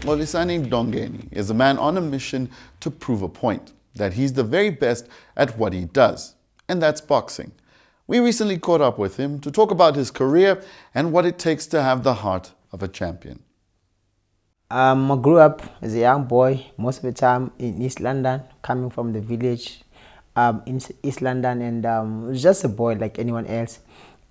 Olisani Dongeni is a man on a mission to prove a point, that he's the very best at what he does, and that's boxing. We recently caught up with him to talk about his career and what it takes to have the heart of a champion. I grew up as a young boy, most of the time in East London, coming from the village in East London, and was just a boy like anyone else,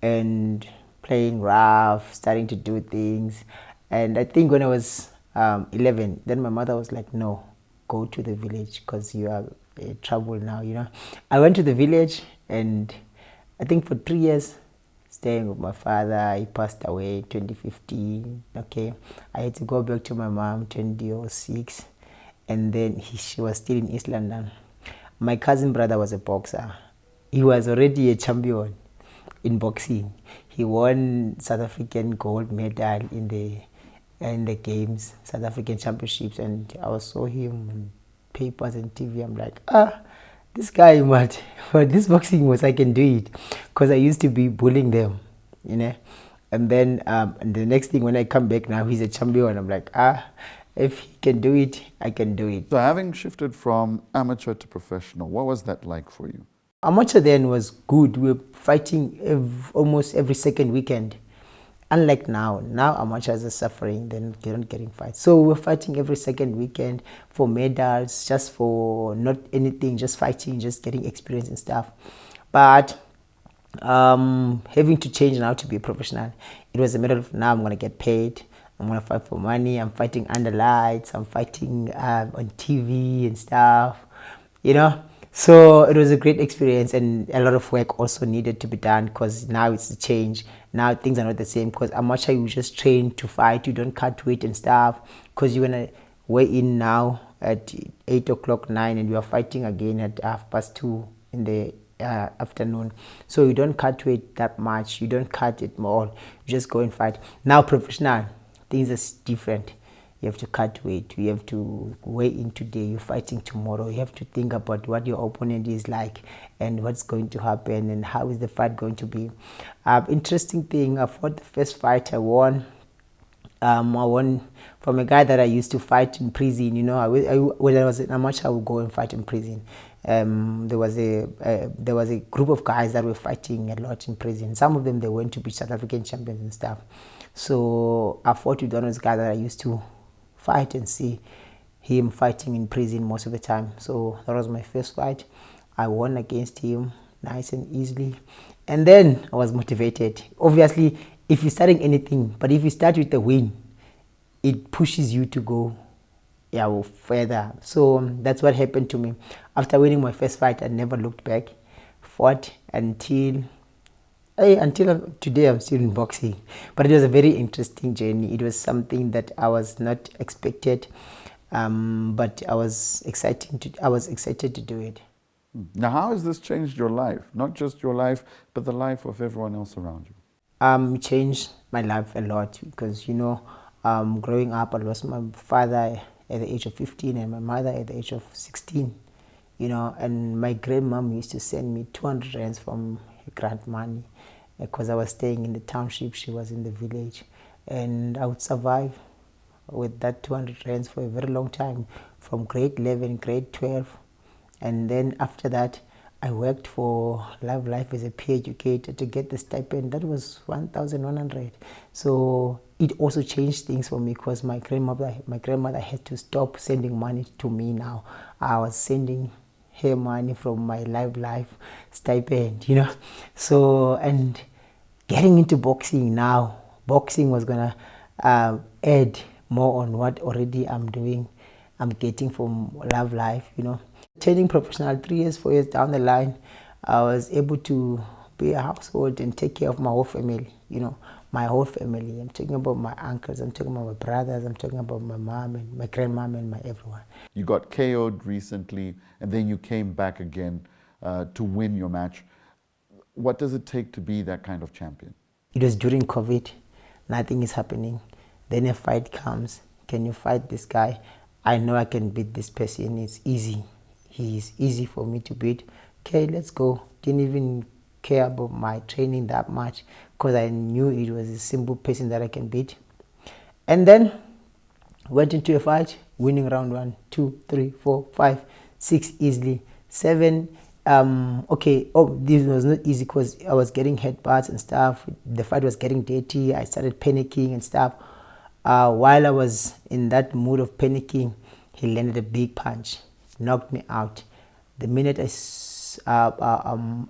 and playing rough, starting to do things. And I think when I was 11, then my mother was like, "No, go to the village because you are in trouble now." I went to the village, and I think for 3 years staying with my father. He passed away 2015. Okay, I had to go back to my mom 2006, and then she was still in East London. My cousin brother was a boxer. He was already a champion in boxing. He won South African gold medal in the games, South African championships, and I saw him on papers and TV. I'm like, this guy, what this boxing was, I can do it, because I used to be bullying them, and then and the next thing, when I come back now, he's a champion. I'm like, if he can do it, I can do it. So having shifted from amateur to professional, what was that like for you? Amateur then was good. We were fighting almost every second weekend. Unlike now amateurs are suffering, then they're not getting fights. So we were fighting every second weekend for medals, just for not anything, just fighting, just getting experience and stuff. But having to change now to be a professional, it was a matter of, now I'm going to get paid, I'm going to fight for money, I'm fighting under lights, I'm fighting on TV and stuff, So it was a great experience, and a lot of work also needed to be done, because now it's a change. Now things are not the same, because amateur, you just train to fight, you don't cut weight and stuff, because you're going to weigh in now at 8 o'clock, 9, and you are fighting again at 2:30 in the afternoon. So you don't cut weight that much, you don't cut it more, you just go and fight. Now professional, things are different. You have to cut weight, you have to weigh in today, you're fighting tomorrow, you have to think about what your opponent is like and what's going to happen and how is the fight going to be. Interesting thing, I fought the first fight I won. I won from a guy that I used to fight in prison. When I was an amateur, I would go and fight in prison. There was a group of guys that were fighting a lot in prison. Some of them, they went to be South African champions and stuff. So I fought with one of those guys that I used to fight and see him fighting in prison most of the time. So that was my first fight. I won against him nice and easily, and then I was motivated. Obviously, if you're starting anything, but if you start with a win, it pushes you to go further. So that's what happened to me. After winning my first fight, I never looked back. Fought until today. I'm still in boxing, but it was a very interesting journey. It was something that I was not expected, but I was excited to do it. Now, how has this changed your life? Not just your life, but the life of everyone else around you? It changed my life a lot, because growing up, I lost my father at the age of 15 and my mother at the age of 16. And my grandmom used to send me 200 rands from her grant money, because I was staying in the township, she was in the village, and I would survive with that 200 rands for a very long time, from grade 11, grade 12, and then after that I worked for Love Life as a peer educator to get the stipend. That was 1,100. So it also changed things for me, because my grandmother had to stop sending money to me now. I was sending her money from my Love Life stipend, So, and getting into boxing now, boxing was gonna add more on what already I'm doing, I'm getting from Love Life, Turning professional 3 years, 4 years down the line, I was able to be a household and take care of my whole family, my whole family. I'm talking about my uncles, I'm talking about my brothers, I'm talking about my mom and my grandmom and my everyone. You got KO'd recently, and then you came back again to win your match. What does it take to be that kind of champion? It was during COVID, nothing is happening. Then a fight comes. Can you fight this guy? I know I can beat this person, it's easy. He's easy for me to beat. Okay, let's go. Didn't even care about my training that much, because I knew it was a simple person that I can beat. And then Went into a fight, winning round 1, 2, 3, 4, 5, 6 easily. 7, okay, oh, this was not easy because I was getting headbutts and stuff. The fight was getting dirty. I started panicking and stuff. While I was in that mood of panicking, he landed a big punch, knocked me out. The minute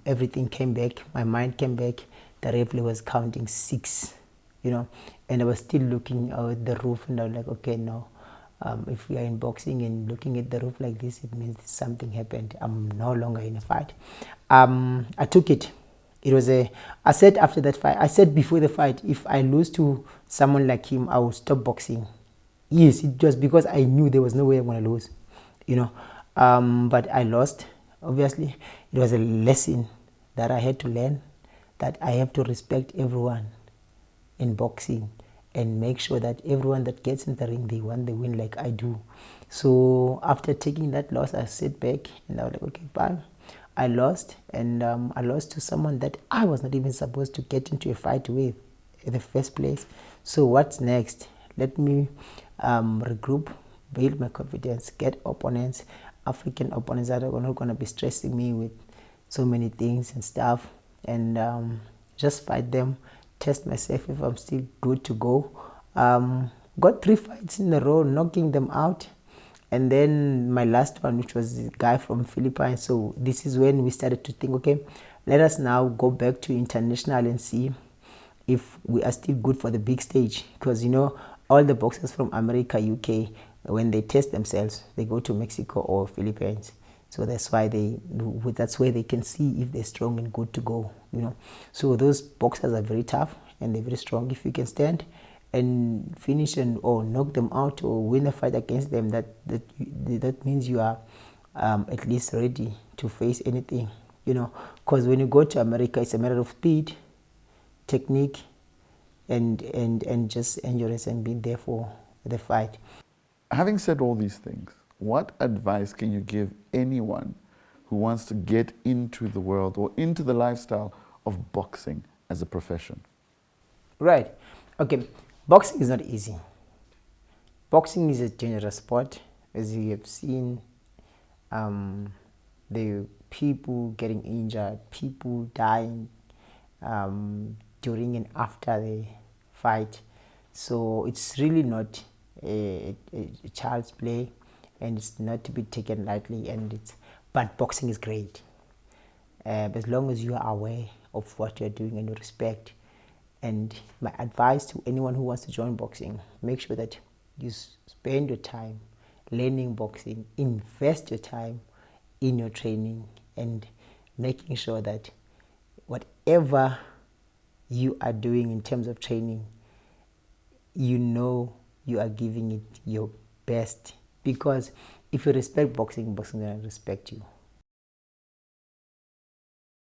everything came back, my mind came back, the referee was counting 6, and I was still looking at the roof, and I was like, okay, no, if we are in boxing and looking at the roof like this, it means something happened. I'm no longer in a fight. I took it. I said after that fight, I said before the fight, if I lose to someone like him, I will stop boxing. Yes, it was because I knew there was no way I'm going to lose, but I lost. Obviously, it was a lesson that I had to learn, that I have to respect everyone in boxing and make sure that everyone that gets in the ring, they want the win like I do. So after taking that loss, I sit back and I was like, okay, bye. I lost, and I lost to someone that I was not even supposed to get into a fight with in the first place. So what's next? Let me regroup, build my confidence, get opponents, African opponents that are not going to be stressing me with so many things and stuff, and just fight them, test myself if I'm still good to go. Got 3 fights in a row, knocking them out. And then my last one, which was the guy from Philippines. So this is when we started to think, okay, let us now go back to international and see if we are still good for the big stage. Because, all the boxers from America, UK, when they test themselves, they go to Mexico or Philippines. So that's why that's where they can see if they're strong and good to go, So those boxers are very tough and they're very strong. If you can stand and finish or knock them out or win a fight against them, that means you are at least ready to face anything, because when you go to America, it's a matter of speed, technique, and just endurance and being there for the fight. Having said all these things, what advice can you give anyone who wants to get into the world or into the lifestyle of boxing as a profession? Right. Okay. Boxing is not easy. Boxing is a dangerous sport, as you have seen. The people getting injured, people dying during and after the fight. So it's really not a child's play, and it's not to be taken lightly. But boxing is great, as long as you are aware of what you're doing and you respect. And my advice to anyone who wants to join boxing, make sure that you spend your time learning boxing, invest your time in your training, and making sure that whatever you are doing in terms of training, you are giving it your best. Because if you respect boxing, boxing is going to respect you.